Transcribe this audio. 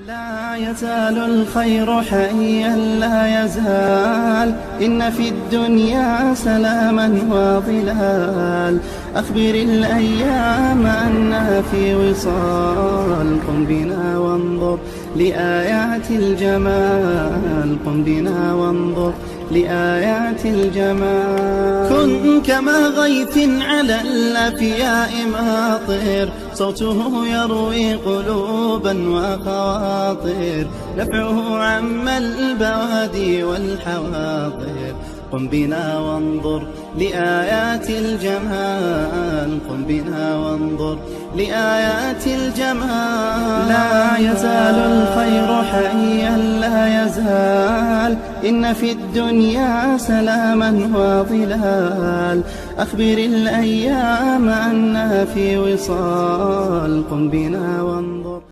لا يزال الخير حيا لا يزال، إن في الدنيا سلاما وظلال. أخبر الأيام أنها في وصال، قم بنا وانظر لآيات الجمال، قم بنا وانظر لآيات الجمال. كن كما غيث على الأفياء ماطر، صوته يروي قلوبا وخواطر، نفعه عم البوادي والحواضر. قم بنا وانظر لآيات الجمال، قم بنا وانظر لآيات الجمال. لا يزال الخير حيا لا يزال، إن في الدنيا سلاما وظلال. أخبر الأيام أنها في وصال، قم بنا وانظر